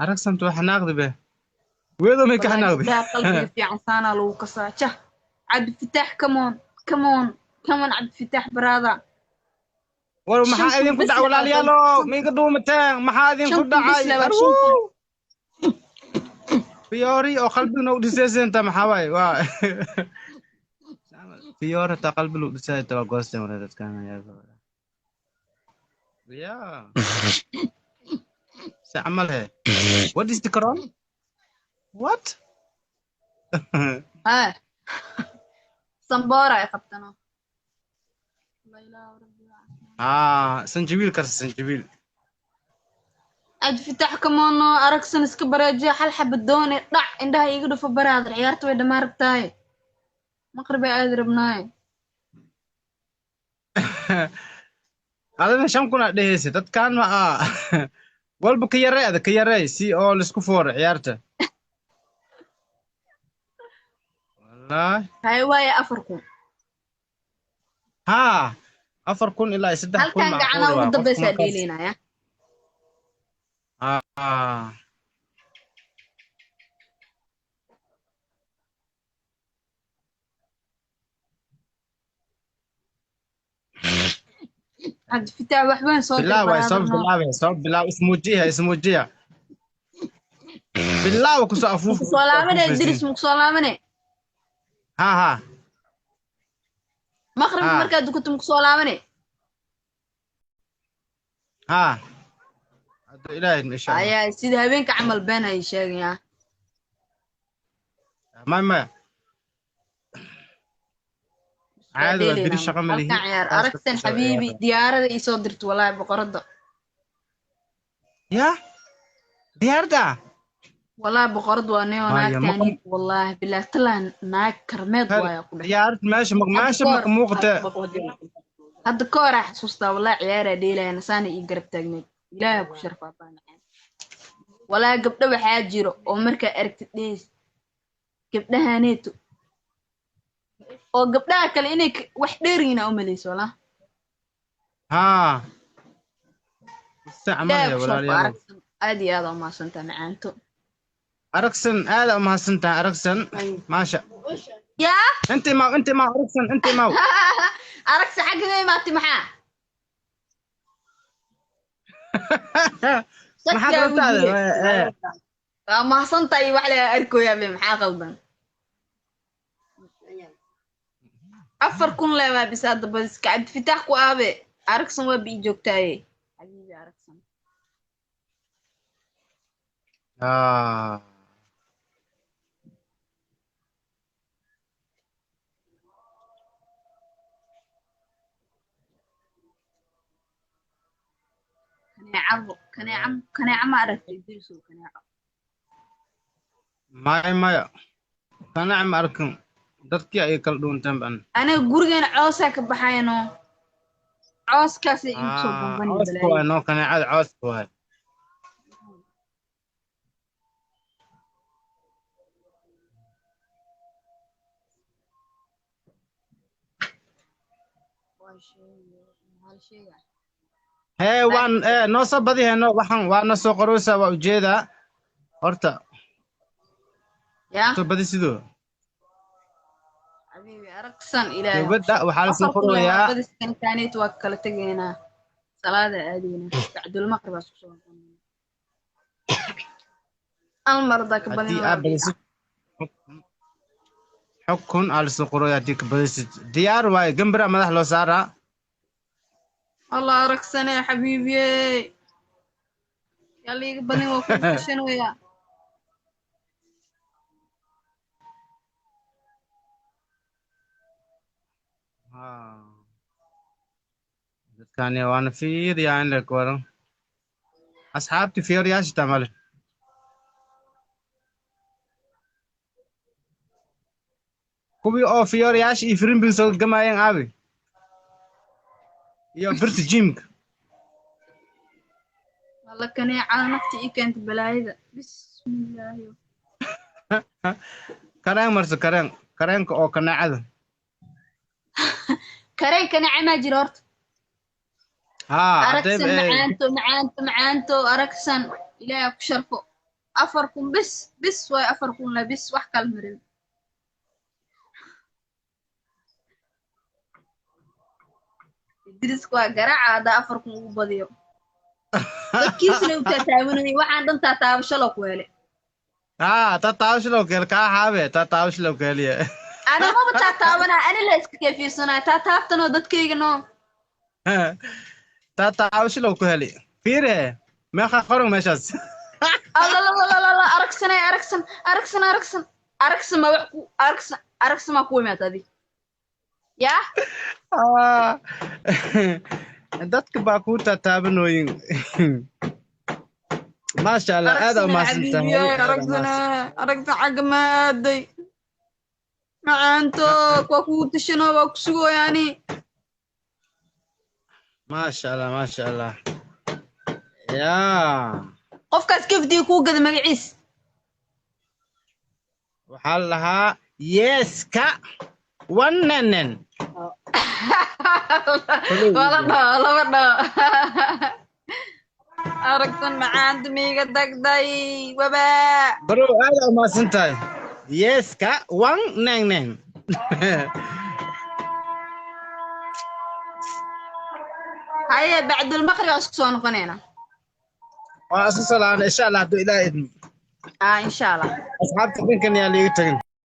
aragsan tu xanaaqdi be weedo may ka والله xanaaqdi قبلها قلبي في عنصانا لو كساته عبد الفتاح كمون كمون كمون عبد الفتاح براذا war maxaa شنكم idinku بس dhacay لبا walaalayaalo miiga dhuumateen maxaa idinku شنكم dhacay بس لبا شنكم arwuu fiyoori oo qalbiga u dhisayseenta maxaa waaye waa fiyoori ta qalbiga u dhisayta waa goosteen wala dadkan yeah se camal he what is the corona what ها صنبورة يا خبطنا لا إله رب العالمين sanjabiil karsa sanjabiil عبد الفتاح كمون أركسن سكبراجي حل حب الدوني ضع عندها يقدر في براد عيارته ويدا ما ربتاي مقربي أضربناي adana shan kun aad dheheysa dadkan ma walba ka yarey si oo laisku fooro ciyaarta wallahi هاي واي أفركم ها 4,000 ilaa 3,000 هل كان macquul قعنا waa وقد qofka بس markaas ديلينا يا ah عبد الفتاح وحبين صدر bilaaw waay برادرنا soo bilaaw ismuujiya bilaaw kusoo مكسولامني afuufaysiin الدرس مكسولامني ha مغرب مركز كنت مكسولامني ha hadda ilaahay insha allah أيا سيد هبينك عمل بين هاي الشيء يا maya caadi waa biri ديلينا shaqo ma هل lihi كان عيار taas ka أركسن soo حبيبي ciyaara ديارة يصدرت والله بقردة ya diyaarda والله بقرد وأنا هناك maya تاني والله بالله طلع هناك كرماد ويا كله diyaarad meesha هاد maka كور muuqata هاد كور حسوستا والله عيارة ديلا أنا ساني يقرب تجنيد إلهي بشرف أبانا والله قبل واحد جيرو ومركا أركت ليش قبلها نيتو وقبلها كل إنك وحديرينا أمليس والله ها استعمل إلهي يا بشرف walaalayaal أركسن أدي هذا ما سنت معانتو aragsan aad u mahadsantahay aragsan maasha يا inti ma aragsan inti ma أركس حق ما تمحى maxaa يا qabtaada ما صنت أي وحلة أركو يا بي محا غلبا أفر كون لا ما بيساد بس كعبد فتاح كو أبي أركسن وبي جوكتاي حبيبي أركسن كان يعم أركت يدرسو كان يعم maya kanacam arkan dadkii ay kala dhuunteen ban أنا جورجين عوسا كبحاينو عوس كاسي إنكسو بمبني cooska waay بلاي noo kaneecada cooska waay hee waan noo soo badi heno waxan waa na soo qoraysa waa ujeedaa horta يا soo badi sidoo حبيبي أركسن إلهي gabadha waxaa la soo أفر كل qorayaa ما بدس كان توكل تجينا صلاة آدينا بعد المغرب أسكسو المرضى haddii كبلين aad badisid xukun aa la soo qoraya haddii ka badisid diyaar waaye gambira madax loo saaraa الله أركسن يا حبيبي يلا يقبلني وكل شنو يا dadkani waana fiiriyaa in la waran asxaabti fiiriyaasha tamale kuwii oo fiiriyaasha iyo firimbi soo gamayeen aabi iyo birta jimka والله كان على نفسي إيه كانت بلايدة بسم الله kareen marse kareenka oo kaneecada كارين كان عما جرورت haa أركسن معانتو أركسن إلهي بشرفه أفركم بس واي أفركم لا بس وحكى المريض إدريس كوا جرع هذا أفركم وبديو dadkiis la u taataabanayay waxaan dhan taataabasho la ku helay تتعاوش لو كيل كا حابه تتعاوش لو كيل ana maba taataabanaa ani la iska keefiirsanaa taataabtanoo dadkayga noo تتعاوش لو كيل فيره ما خرج مشاس alla aragsanay aragsan ma wax ku aragsan ma ku imaad adi yaa dadka baa ku tataabanooyin maasha allah aad u maasantahay aragsan xagga maaday macaanto waa kuu tashanoo waa ku sugooyaani maasha allah yaa qofkaas kafdiga kuu gada magaciis waxaa la lahaa yeeska wananen wala dhao laba dhao aragsan macaanta miiga dagday wabaa baro aad u maasantahay yeeska wananen haye bacdulmaqrib aan isku soo noqonaynaa waa isku salaana insha allah hadduu ilaahay idmo insha allah asxaabta dhinkan yaa liiga tagin